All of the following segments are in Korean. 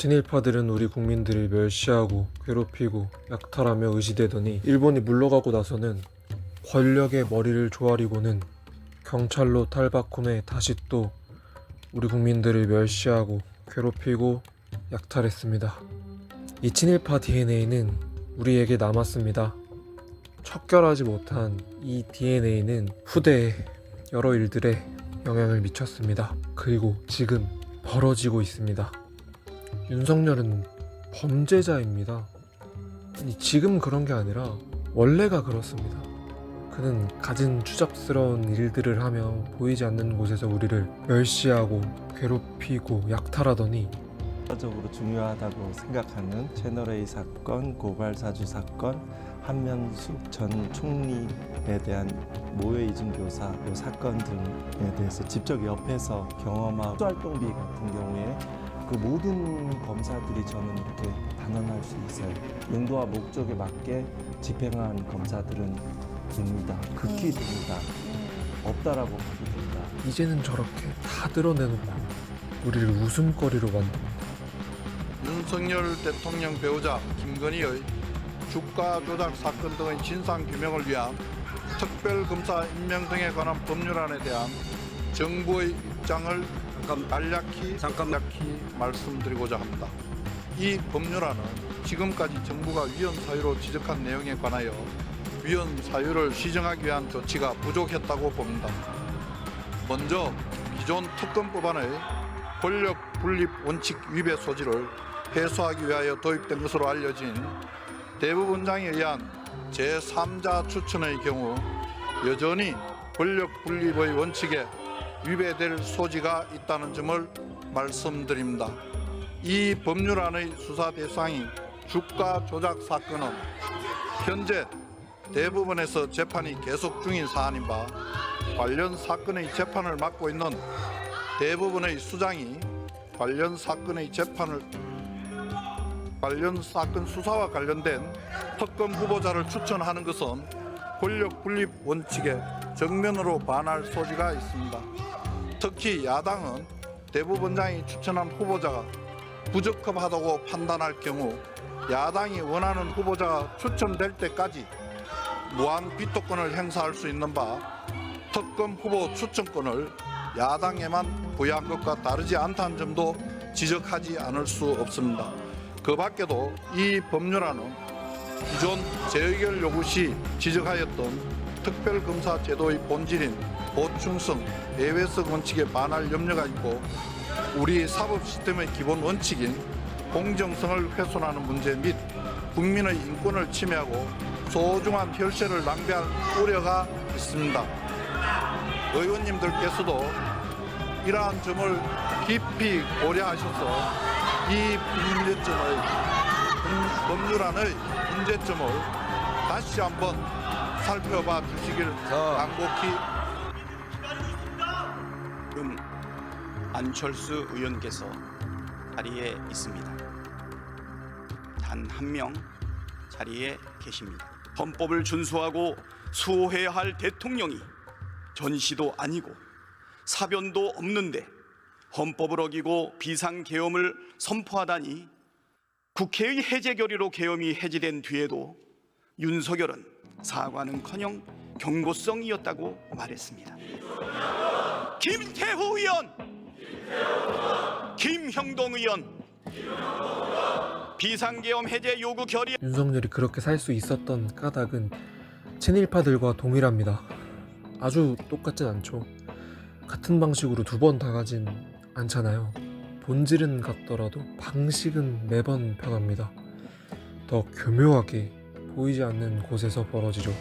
친일파들은 우리 국민들을 멸시하고 괴롭히고 약탈하며 의시되더니 일본이 물러가고 나서는 권력의 머리를 조아리고는 경찰로 탈바꿈해 다시 또 우리 국민들을 멸시하고 괴롭히고 약탈했습니다. 이 친일파 DNA는 우리에게 남았습니다. 척결하지 못한 이 DNA는 후대에 여러 일들에 영향을 미쳤습니다. 그리고 지금 벌어지고 있습니다. 윤석열은 범죄자입니다. 아니, 지금 그런 게 아니라 원래가 그렇습니다. 그는 가진 추잡스러운 일들을 하며 보이지 않는 곳에서 우리를 멸시하고 괴롭히고 약탈하더니 적으로 중요하다고 생각하는 채널A 사건, 고발사주 사건, 한명숙 전 총리에 대한 모의 이중 교사 이 사건 등에 대해서 직접 옆에서 경험하고 수활동비 같은 경우에 그 모든 검사들이 저는 이렇게 단언할 수 있어요. 용도와 목적에 맞게 집행한 검사들은 됩니다. 극히 됩니다. 없다라고 봐도 됩니다. 이제는 저렇게 다 드러내놓고 우리를 웃음거리로 만듭니다. 윤석열 대통령 배우자 김건희의 주가 조작 사건 등의 진상규명을 위한 특별검사 임명 등에 관한 법률안에 대한 정부의 입장을 간략히 말씀드리고자 합니다. 이 법률안은 지금까지 정부가 위헌 사유로 지적한 내용에 관하여 위헌 사유를 시정하기 위한 조치가 부족했다고 봅니다. 먼저 기존 특검법안의 권력 분립 원칙 위배 소지를 해소하기 위하여 도입된 것으로 알려진 대법원장에 의한 제3자 추천의 경우 여전히 권력 분립의 원칙에 위배될 소지가 있다는 점을 말씀드립니다. 이 법률안의 수사 대상인 주가 조작 사건은 현재 대법원에서 재판이 계속 중인 사안인 바 관련 사건의 재판을 맡고 있는 대법원의 수장이 관련 사건 수사와 관련된 특검 후보자를 추천하는 것은 권력 분립 원칙에 정면으로 반할 소지가 있습니다. 특히 야당은 대법원장이 추천한 후보자가 부적합하다고 판단할 경우 야당이 원하는 후보자가 추천될 때까지 무한 비토권을 행사할 수 있는 바 특검 후보 추천권을 야당에만 부여한 것과 다르지 않다는 점도 지적하지 않을 수 없습니다. 그 밖에도 이 법률안은 기존 재의결 요구 시 지적하였던 특별검사 제도의 본질인 보충성, 예외성 원칙에 반할 염려가 있고 우리 사법 시스템의 기본 원칙인 공정성을 훼손하는 문제 및 국민의 인권을 침해하고 소중한 혈세를 낭비할 우려가 있습니다. 의원님들께서도 이러한 점을 깊이 고려하셔서 이 법률안의 문제점을 다시 한번 살펴봐 주시길 간곡히. 지금 안철수 의원께서 자리에 있습니다. 단 한 명 자리에 계십니다. 헌법을 준수하고 수호해야 할 대통령이 전시도 아니고 사변도 없는데 헌법을 어기고 비상계엄을 선포하다니 국회의 해제 결의로 계엄이 해제된 뒤에도 윤석열은 사과는커녕 경고성이었다고 말했습니다. 김태후 의원, 김형동 의원, 비상계엄 해제 요구 결의. 윤석열이 그렇게 살 수 있었던 까닭은 친일파들과 동일합니다. 아주 똑같진 않죠. 같은 방식으로 두 번 당하진 않잖아요. 본질은 같더라도 방식은 매번 변합니다. 더 교묘하게 보이지 않는 곳에서 벌어지죠.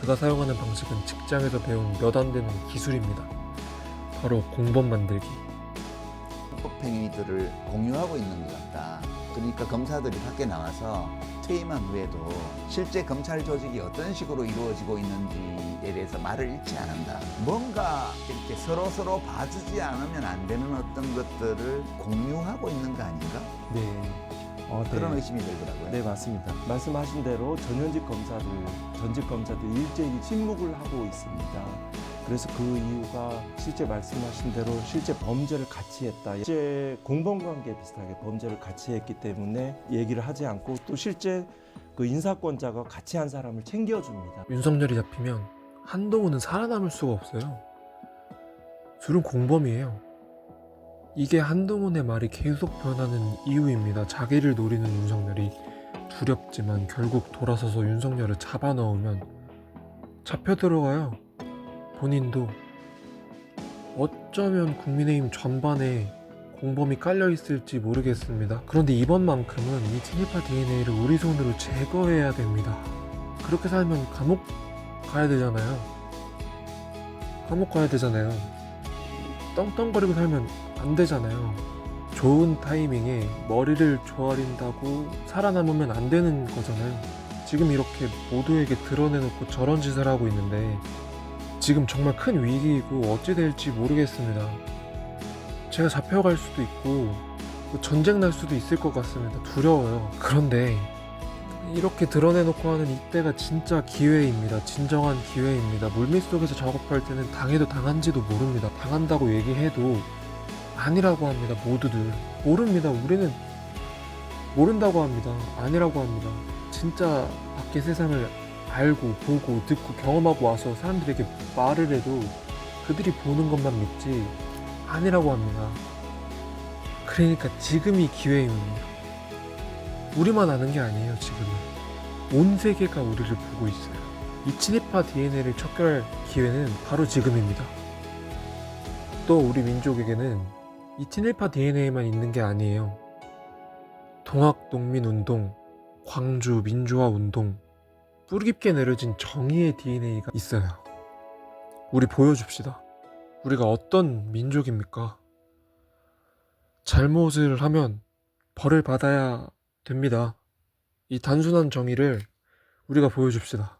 그가 사용하는 방식은 직장에서 배운 몇 안 되는 기술입니다. 바로 공범 만들기. 폭행위들을 공유하고 있는 것 같다. 그러니까 검사들이 밖에 나와서 퇴임한 후에도 실제 검찰 조직이 어떤 식으로 이루어지고 있는지에 대해서 말을 잃지 않는다. 뭔가 이렇게 서로 봐주지 않으면 안 되는 어떤 것들을 공유하고 있는 거 아닌가? 네. 그런 의심이 들더라고요. 네, 맞습니다. 말씀하신 대로 전직 검사들 일제히 침묵을 하고 있습니다. 그래서 그 이유가 실제 말씀하신 대로 실제 범죄를 같이 했다. 실제 공범관계 비슷하게 범죄를 같이 했기 때문에 얘기를 하지 않고 또 실제 그 인사권자가 같이 한 사람을 챙겨줍니다. 윤석열이 잡히면 한동훈은 살아남을 수가 없어요. 둘은 공범이에요. 이게 한동훈의 말이 계속 변하는 이유입니다. 자기를 노리는 윤석열이 두렵지만 결국 돌아서서 윤석열을 잡아넣으면 잡혀 들어가요. 본인도 어쩌면 국민의힘 전반에 공범이 깔려 있을지 모르겠습니다. 그런데 이번만큼은 이 친일파 DNA를 우리 손으로 제거해야 됩니다. 그렇게 살면 감옥 가야 되잖아요. 감옥 가야 되잖아요. 떵떵거리고 살면 안 되잖아요. 좋은 타이밍에 머리를 조아린다고 살아남으면 안 되는 거잖아요. 지금 이렇게 모두에게 드러내놓고 저런 짓을 하고 있는데 지금 정말 큰 위기이고 어찌 될지 모르겠습니다. 제가 잡혀갈 수도 있고 전쟁 날 수도 있을 것 같습니다. 두려워요. 그런데 이렇게 드러내놓고 하는 이때가 진짜 기회입니다. 진정한 기회입니다. 물밑속에서 작업할 때는 당해도 당한지도 모릅니다. 당한다고 얘기해도 아니라고 합니다. 모두들 모릅니다. 우리는 모른다고 합니다. 아니라고 합니다. 진짜 밖의 세상을 알고 보고 듣고 경험하고 와서 사람들에게 말을 해도 그들이 보는 것만 믿지 아니라고 합니다. 그러니까 지금이 기회입니다. 우리만 아는 게 아니에요. 지금은 온 세계가 우리를 보고 있어요. 이 친일파 DNA를 척결할 기회는 바로 지금입니다. 또 우리 민족에게는 이 친일파 DNA만 있는 게 아니에요. 동학농민운동, 광주 민주화운동, 뿌리 깊게 내려진 정의의 DNA가 있어요. 우리 보여줍시다. 우리가 어떤 민족입니까? 잘못을 하면 벌을 받아야 됩니다. 이 단순한 정의를 우리가 보여줍시다.